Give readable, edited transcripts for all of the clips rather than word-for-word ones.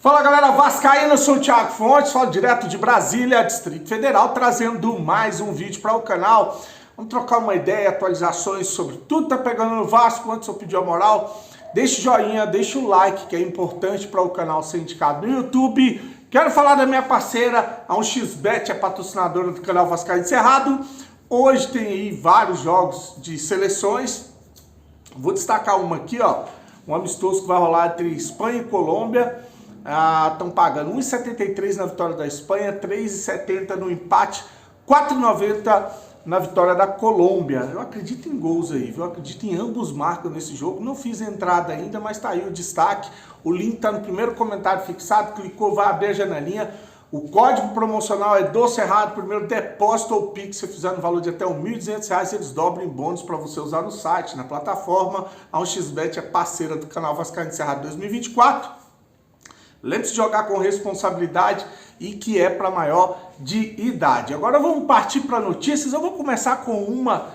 Fala galera vascaína, eu sou o Thiago Fontes, falo direto de Brasília, Distrito Federal, trazendo mais um vídeo para o canal. Vamos trocar uma ideia, atualizações sobre tudo que tá pegando no Vasco. Antes eu pedir a moral, deixa o joinha, deixa o like, que é importante para o canal ser indicado no YouTube. Quero falar da minha parceira, a 1xBet, é patrocinadora do canal Vascaíno Cerrado. Hoje tem aí vários jogos de seleções. Vou destacar uma aqui, ó, um amistoso que vai rolar entre Espanha e Colômbia. Estão pagando 1,73 na vitória da Espanha, 3,70 no empate, 4,90 na vitória da Colômbia. Eu acredito em gols aí, viu? Eu acredito em ambos marcam nesse jogo. Não fiz entrada ainda, mas tá aí o destaque. O link tá no primeiro comentário fixado, clicou, vai abrir a janelinha. O código promocional é do Cerrado, primeiro depósito ou Pix, se fizer no valor de até R$ 1.200, eles dobram em bônus para você usar no site, na plataforma. A 1xBet é parceira do canal Vascaíno Cerrado 2024. Lembre-se de jogar com responsabilidade e que é para maior de idade. Agora vamos partir para notícias. Eu vou começar com uma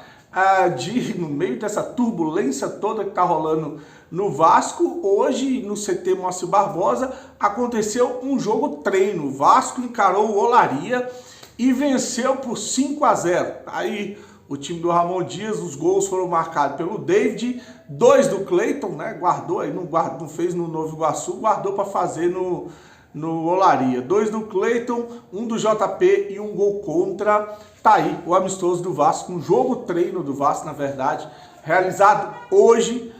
no meio dessa turbulência toda que está rolando no Vasco. Hoje, no CT Moacir Barbosa, aconteceu um jogo treino. O Vasco encarou o Olaria e venceu por 5-0. Aí o time do Ramon Dias, os gols foram marcados pelo David, 2 do Cleiton, né? Guardou aí, não fez no Nova Iguaçu, guardou para fazer no Olaria. 2 do Cleiton, 1 do JP e um gol contra. Tá aí o amistoso do Vasco, um jogo treino do Vasco, na verdade, realizado hoje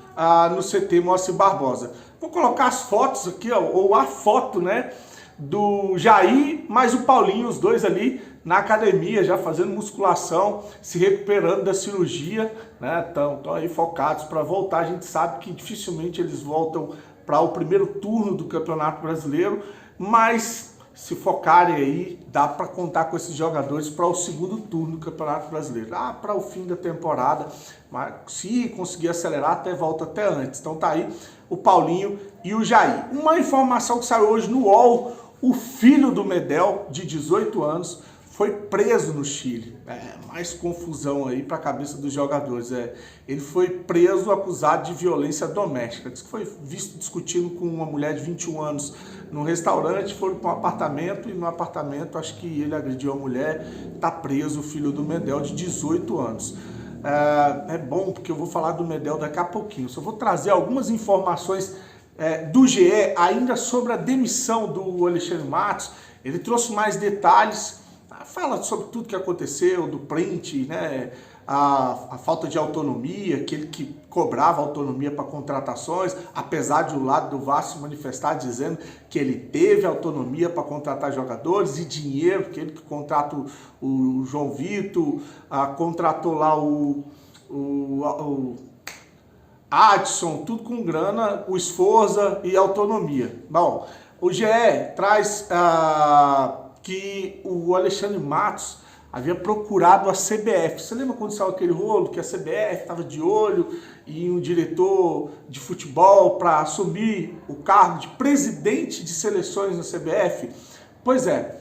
no CT Moacir Barbosa. Vou colocar as fotos aqui, ó, ou a foto, né, do Jair mais o Paulinho, os dois ali na academia, já fazendo musculação, se recuperando da cirurgia, né? Estão aí focados para voltar. A gente sabe que dificilmente eles voltam para o primeiro turno do Campeonato Brasileiro, mas se focarem aí, dá para contar com esses jogadores para o segundo turno do Campeonato Brasileiro, para o fim da temporada, mas se conseguir acelerar, até volta até antes. Então tá aí o Paulinho e o Jair. Uma informação que saiu hoje no UOL: o filho do Medel, de 18 anos, foi preso no Chile. Mais confusão aí para a cabeça dos jogadores. Ele foi preso acusado de violência doméstica. Diz que foi visto discutindo com uma mulher de 21 anos num restaurante, foram para um apartamento e no apartamento acho que ele agrediu a mulher. Está preso o filho do Medel, de 18 anos. É bom porque eu vou falar do Medel daqui a pouquinho. Só vou trazer algumas informações do GE ainda sobre a demissão do Alexandre Matos. Ele trouxe mais detalhes. Fala sobre tudo que aconteceu, do print, né? A falta de autonomia, aquele que cobrava autonomia para contratações, apesar de o lado do Vasco se manifestar dizendo que ele teve autonomia para contratar jogadores e dinheiro, aquele que contrata o João Vitor, contratou lá o Adson, tudo com grana, o Sforza e autonomia. Bom, o GE traz que o Alexandre Matos havia procurado a CBF. Você lembra quando saiu aquele rolo que a CBF estava de olho em um diretor de futebol para assumir o cargo de presidente de seleções na CBF? Pois é,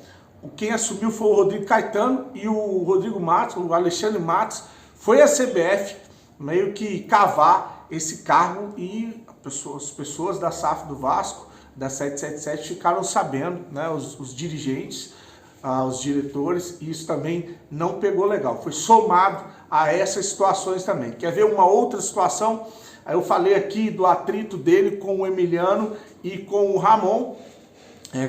quem assumiu foi o Rodrigo Caetano e o Rodrigo Matos, o Alexandre Matos, foi a CBF meio que cavar esse cargo e as pessoas da SAF do Vasco, da 777, ficaram sabendo, né, os dirigentes, os diretores, e isso também não pegou legal. Foi somado a essas situações também. Quer ver uma outra situação? Eu falei aqui do atrito dele com o Emiliano e com o Ramon,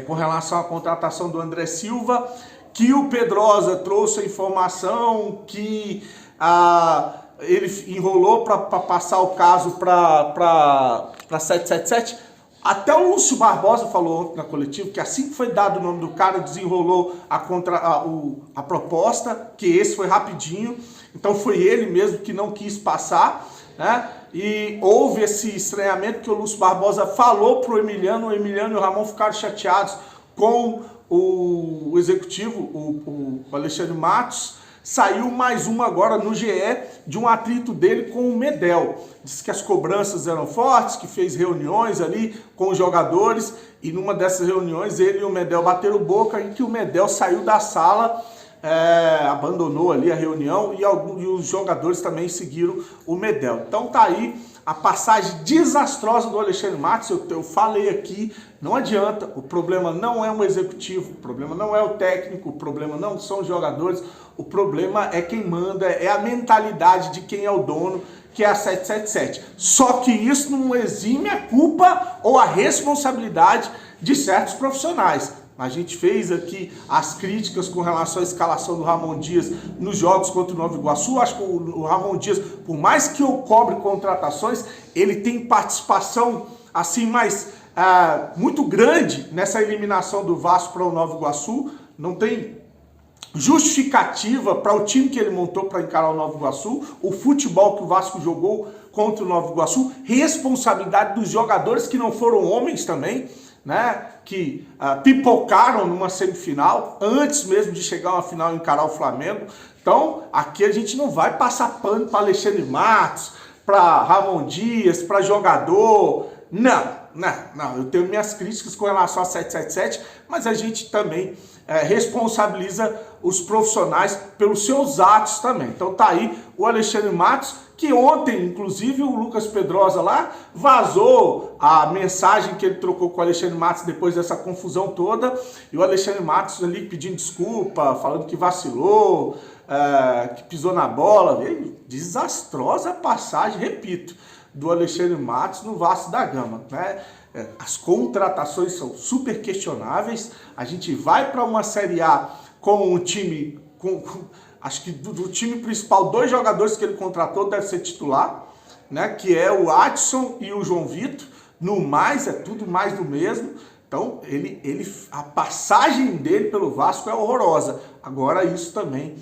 com relação à contratação do André Silva, que o Pedrosa trouxe a informação que ele enrolou para passar o caso para 777. Até o Lúcio Barbosa falou ontem na coletiva que assim que foi dado o nome do cara, desenrolou a proposta, que esse foi rapidinho. Então foi ele mesmo que não quis passar, né? E houve esse estranhamento que o Lúcio Barbosa falou pro Emiliano. O Emiliano e o Ramon ficaram chateados com o executivo, o Alexandre Matos. Saiu mais uma agora no GE de um atrito dele com o Medel. Diz que as cobranças eram fortes, que fez reuniões ali com os jogadores e numa dessas reuniões ele e o Medel bateram boca e que o Medel saiu da sala abandonou ali a reunião e os jogadores também seguiram o Medel. Então tá aí a passagem desastrosa do Alexandre Matos. Eu falei aqui, não adianta, o problema não é um executivo, o problema não é o técnico, o problema não são os jogadores, o problema é quem manda, é a mentalidade de quem é o dono, que é a 777. Só que isso não exime a culpa ou a responsabilidade de certos profissionais. A gente fez aqui as críticas com relação à escalação do Ramon Dias nos jogos contra o Nova Iguaçu. Acho que o Ramon Dias, por mais que eu cobre contratações, ele tem participação assim muito grande nessa eliminação do Vasco para o Nova Iguaçu. Não tem justificativa para o time que ele montou para encarar o Nova Iguaçu, o futebol que o Vasco jogou contra o Nova Iguaçu, responsabilidade dos jogadores que não foram homens também, né, que pipocaram numa semifinal, antes mesmo de chegar a uma final e encarar o Flamengo. Então, aqui a gente não vai passar pano para Alexandre Matos, para Ramon Dias, para jogador. Não, eu tenho minhas críticas com relação a 777, mas a gente também responsabiliza os profissionais pelos seus atos também. Então tá aí o Alexandre Matos, que ontem, inclusive, o Lucas Pedrosa lá vazou a mensagem que ele trocou com o Alexandre Matos depois dessa confusão toda, e o Alexandre Matos ali pedindo desculpa, falando que vacilou, que pisou na bola. Desastrosa passagem, repito, do Alexandre Matos no Vasco da Gama, né? As contratações são super questionáveis. A gente vai para uma Série A com um time, acho que do time principal, 2 jogadores que ele contratou devem ser titular, né? Que é o Adson e o João Vitor. No mais, é tudo mais do mesmo. Então, a passagem dele pelo Vasco é horrorosa. Agora, isso também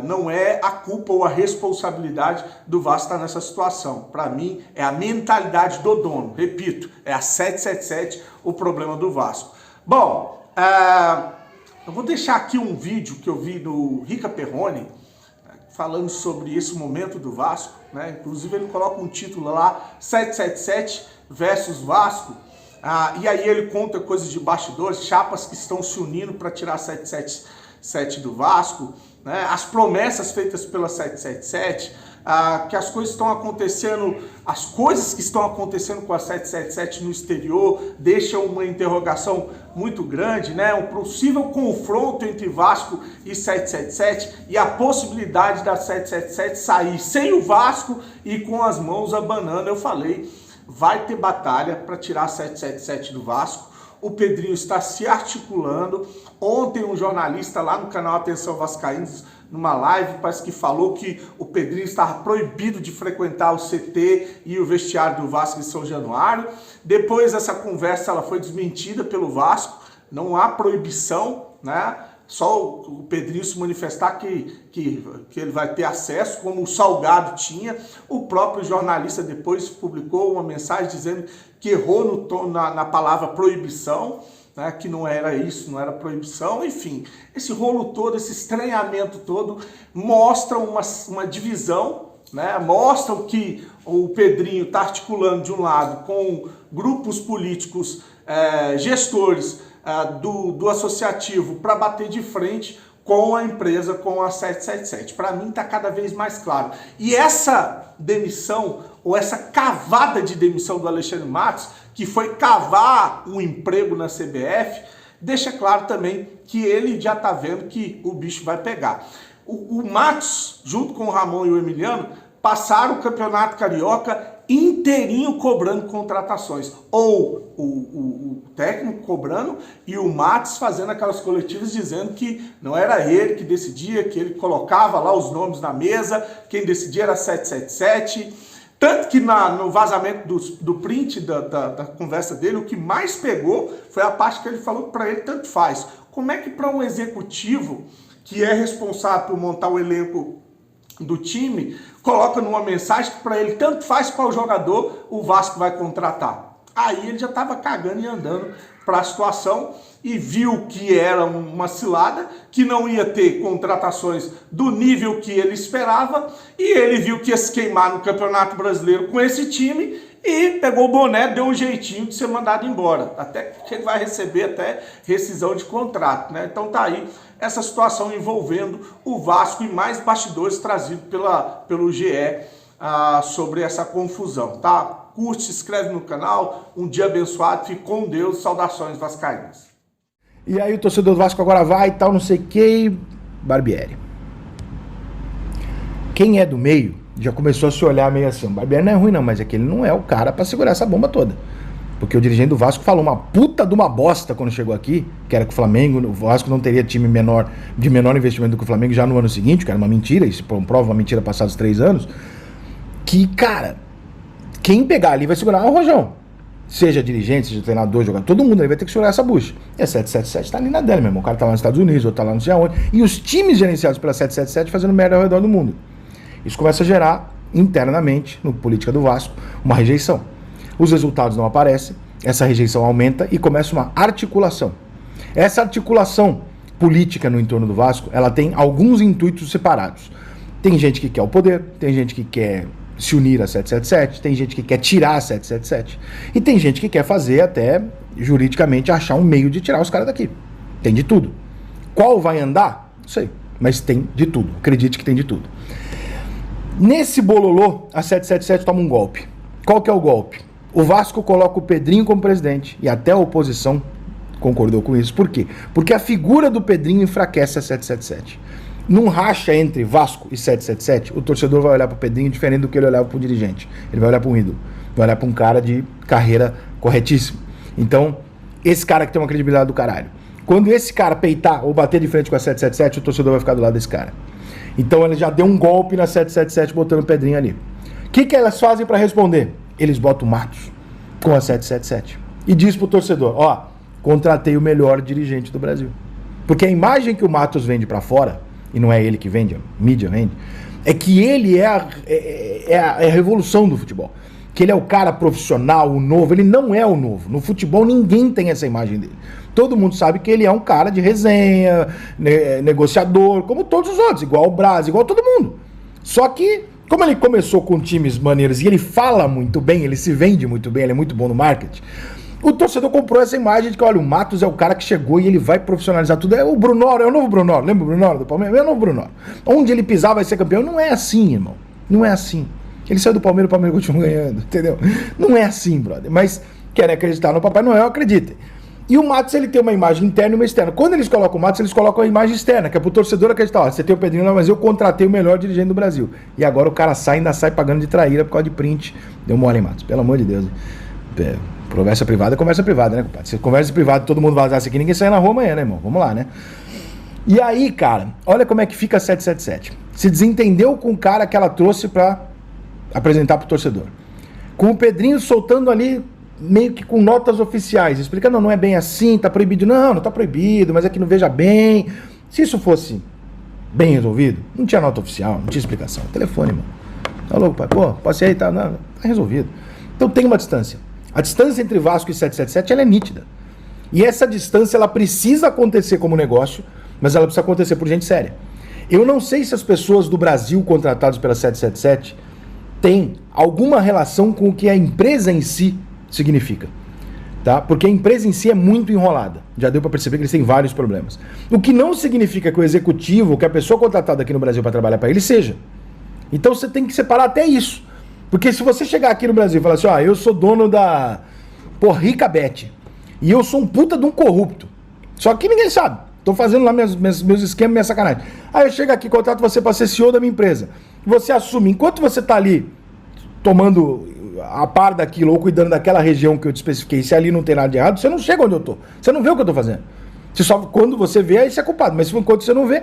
não é a culpa ou a responsabilidade do Vasco estar nessa situação. Para mim, é a mentalidade do dono. Repito, é a 777 o problema do Vasco. Bom, eu vou deixar aqui um vídeo que eu vi do Rica Perrone, falando sobre esse momento do Vasco, né? Inclusive ele coloca um título lá, 777 versus Vasco. E aí ele conta coisas de bastidores, chapas que estão se unindo para tirar 777 do Vasco, né? As promessas feitas pela 777, que as coisas que estão acontecendo com a 777 no exterior deixam uma interrogação muito grande, né? Um possível confronto entre Vasco e 777 e a possibilidade da 777 sair sem o Vasco e com as mãos abanando. Eu falei, vai ter batalha para tirar a 777 do Vasco. O Pedrinho está se articulando. Ontem um jornalista lá no canal Atenção Vascaínos, numa live, parece que falou que o Pedrinho estava proibido de frequentar o CT e o vestiário do Vasco em São Januário. Depois essa conversa ela foi desmentida pelo Vasco. Não há proibição, né? Só o Pedrinho se manifestar que ele vai ter acesso, como o Salgado tinha. O próprio jornalista depois publicou uma mensagem dizendo que errou na palavra proibição, né, que não era isso, não era proibição. Enfim, esse rolo todo, esse estranhamento todo, mostra uma divisão, né, mostra que o Pedrinho está articulando de um lado com grupos políticos, gestores, do associativo para bater de frente com a empresa, com a 777. Para mim está cada vez mais claro. E essa demissão, ou essa cavada de demissão do Alexandre Matos, que foi cavar um emprego na CBF, deixa claro também que ele já está vendo que o bicho vai pegar. O Matos, junto com o Ramon e o Emiliano, passaram o Campeonato Carioca inteirinho cobrando contratações. Ou o técnico cobrando e o Matos fazendo aquelas coletivas dizendo que não era ele que decidia, que ele colocava lá os nomes na mesa, quem decidia era 777. Tanto que no vazamento do print da conversa dele, o que mais pegou foi a parte que ele falou que para ele tanto faz. Como é que para um executivo que é responsável por montar o elenco do time, coloca numa mensagem que para ele tanto faz qual jogador o Vasco vai contratar? Aí ele já estava cagando e andando para a situação e viu que era uma cilada, que não ia ter contratações do nível que ele esperava, e ele viu que ia se queimar no Campeonato Brasileiro com esse time e pegou o boné, deu um jeitinho de ser mandado embora, até que ele vai receber até rescisão de contrato, né? Então tá aí essa situação envolvendo o Vasco e mais bastidores trazidos pelo GE sobre essa confusão, tá? Curte, se inscreve no canal, um dia abençoado, fique com Deus, saudações vascaínas. E aí o torcedor do Vasco agora vai e tal, não sei o que, Barbieri. Quem é do meio já começou a se olhar meio assim, o Barbieri não é ruim não, mas é que ele não é o cara pra segurar essa bomba toda. Porque o dirigente do Vasco falou uma puta de uma bosta quando chegou aqui, que era que o Flamengo, o Vasco não teria time de menor investimento do que o Flamengo já no ano seguinte, que era uma mentira, isso prova uma mentira passados 3 anos, que, cara, quem pegar ali vai segurar o rojão. Seja dirigente, seja treinador, jogador, todo mundo ali vai ter que segurar essa bucha. E a 777 tá ali na dela, meu irmão. O cara tá lá nos Estados Unidos, outro tá lá não sei aonde. E os times gerenciados pela 777 fazendo merda ao redor do mundo. Isso começa a gerar, internamente, no política do Vasco, uma rejeição. Os resultados não aparecem, essa rejeição aumenta e começa uma articulação. Essa articulação política no entorno do Vasco, ela tem alguns intuitos separados. Tem gente que quer o poder, tem gente que quer se unir a 777, tem gente que quer tirar a 777 e tem gente que quer fazer até juridicamente achar um meio de tirar os caras daqui. Tem de tudo. Qual vai andar? Não sei, mas tem de tudo. Acredite que tem de tudo. Nesse bololô, a 777 toma um golpe. Qual que é o golpe? O Vasco coloca o Pedrinho como presidente e até a oposição concordou com isso. Por quê? Porque a figura do Pedrinho enfraquece a 777. Num racha entre Vasco e 777, o torcedor vai olhar para o Pedrinho diferente do que ele olhava para o dirigente. Ele vai olhar para um ídolo, vai olhar para um cara de carreira corretíssimo. Então, esse cara que tem uma credibilidade do caralho. Quando esse cara peitar ou bater de frente com a 777, o torcedor vai ficar do lado desse cara. Então, ele já deu um golpe na 777 botando o Pedrinho ali. O que elas fazem para responder? Eles botam o Matos com a 777 e diz pro torcedor, ó, contratei o melhor dirigente do Brasil. Porque a imagem que o Matos vende para fora, e não é ele que vende, a mídia vende, é que ele é a revolução do futebol. Que ele é o cara profissional, o novo. Ele não é o novo. No futebol ninguém tem essa imagem dele. Todo mundo sabe que ele é um cara de resenha, negociador, como todos os outros, igual o Braz, igual todo mundo. Só que, como ele começou com times maneiros e ele fala muito bem, ele se vende muito bem, ele é muito bom no marketing, o torcedor comprou essa imagem de que, olha, o Matos é o cara que chegou e ele vai profissionalizar tudo. É o Brunoro, é o novo Brunoro. Lembra o Brunoro do Palmeiras? É o novo Brunoro. Onde ele pisar vai ser campeão. Não é assim, irmão. Não é assim. Ele saiu do Palmeiras, o Palmeiras continua ganhando, entendeu? Não é assim, brother. Mas querem acreditar no Papai Noel, acreditem. E o Matos, ele tem uma imagem interna e uma externa. Quando eles colocam o Matos, eles colocam a imagem externa, que é pro torcedor acreditar. Ó, você tem o Pedrinho lá, mas eu contratei o melhor dirigente do Brasil. E agora o cara ainda sai pagando de traíra por causa de print. Deu mole, hein, Matos? Pelo amor de Deus. Conversa privada é conversa privada, né, compadre? Se conversa privada todo mundo vazasse aqui, ninguém sai na rua amanhã, né, irmão? Vamos lá, né? E aí, cara, olha como é que fica a 777. Se desentendeu com o cara que ela trouxe pra apresentar pro torcedor. Com o Pedrinho soltando ali, meio que com notas oficiais, explicando, não é bem assim, tá proibido. Não, não tá proibido, mas é que não veja bem. Se isso fosse bem resolvido, não tinha nota oficial, não tinha explicação. Telefone, mano. Tá louco, pai? Pô, passei aí, tá? Não, tá resolvido. Então tem uma distância. A distância entre Vasco e 777, ela é nítida. E essa distância, ela precisa acontecer como negócio, mas ela precisa acontecer por gente séria. Eu não sei se as pessoas do Brasil contratadas pela 777 têm alguma relação com o que a empresa em si significa. Tá? Porque a empresa em si é muito enrolada. Já deu para perceber que eles têm vários problemas. O que não significa que o executivo, que a pessoa contratada aqui no Brasil para trabalhar para ele, seja. Então você tem que separar até isso. Porque se você chegar aqui no Brasil e falar assim, ó, eu sou dono da Rica Bet e eu sou um puta de um corrupto. Só que ninguém sabe. Tô fazendo lá meus esquemas, minha sacanagem. Aí eu chego aqui, contrato você para ser CEO da minha empresa. Você assume, enquanto você tá ali tomando a par daquilo ou cuidando daquela região que eu te especifiquei, se ali não tem nada de errado, você não chega onde eu tô. Você não vê o que eu tô fazendo. Você só, quando você vê, aí você é culpado. Mas enquanto você não vê,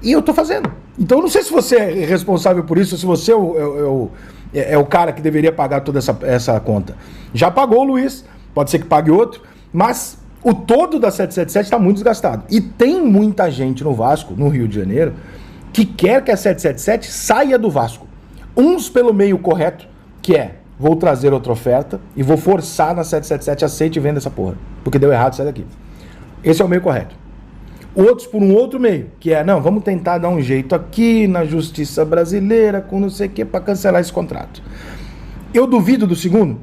e eu tô fazendo. Então eu não sei se você é responsável por isso, se você é o cara que deveria pagar toda essa conta. Já pagou o Luiz, pode ser que pague outro, mas o todo da 777 está muito desgastado. E tem muita gente no Vasco, no Rio de Janeiro, que quer que a 777 saia do Vasco. Uns pelo meio correto, que é, vou trazer outra oferta e vou forçar na 777, aceite e venda essa porra. Porque deu errado, sai daqui. Esse é o meio correto. Outros por um outro meio, que é, não, vamos tentar dar um jeito aqui na justiça brasileira, com não sei o que, para cancelar esse contrato. Eu duvido do segundo?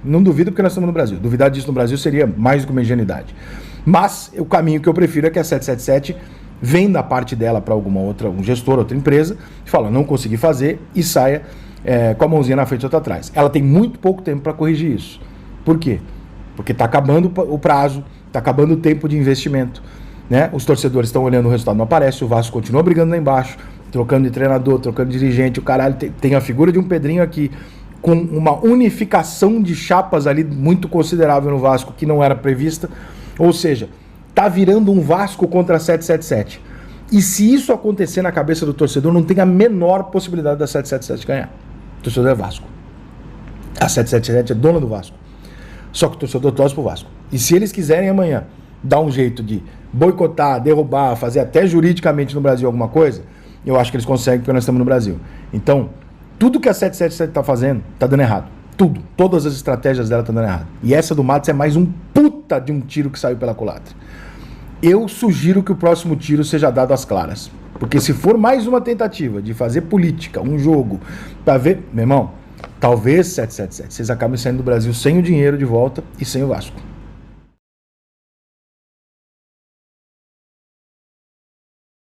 Não duvido porque nós estamos no Brasil. Duvidar disso no Brasil seria mais do que uma ingenuidade. Mas o caminho que eu prefiro é que a 777 venda a parte dela para alguma outra, um gestor, outra empresa, e fala, não consegui fazer, e saia com a mãozinha na frente e outra atrás. Ela tem muito pouco tempo para corrigir isso. Por quê? Porque está acabando o prazo, está acabando o tempo de investimento, né? Os torcedores estão olhando, o resultado não aparece, o Vasco continua brigando lá embaixo, trocando de treinador, trocando de dirigente, o caralho tem a figura de um Pedrinho aqui, com uma unificação de chapas ali muito considerável no Vasco, que não era prevista, ou seja, tá virando um Vasco contra a 777. E se isso acontecer na cabeça do torcedor, não tem a menor possibilidade da 777 ganhar. O torcedor é Vasco. A 777 é dona do Vasco. Só que o torcedor torce pro Vasco. E se eles quiserem amanhã dar um jeito de boicotar, derrubar, fazer até juridicamente no Brasil alguma coisa, eu acho que eles conseguem porque nós estamos no Brasil. Então, tudo que a 777 tá fazendo, tá dando errado. Tudo. Todas as estratégias dela estão dando errado. E essa do Matos é mais um puta de um tiro que saiu pela culatra. Eu sugiro que o próximo tiro seja dado às claras. Porque se for mais uma tentativa de fazer política, um jogo, pra ver... Meu irmão, talvez 777, vocês acabem saindo do Brasil sem o dinheiro de volta e sem o Vasco.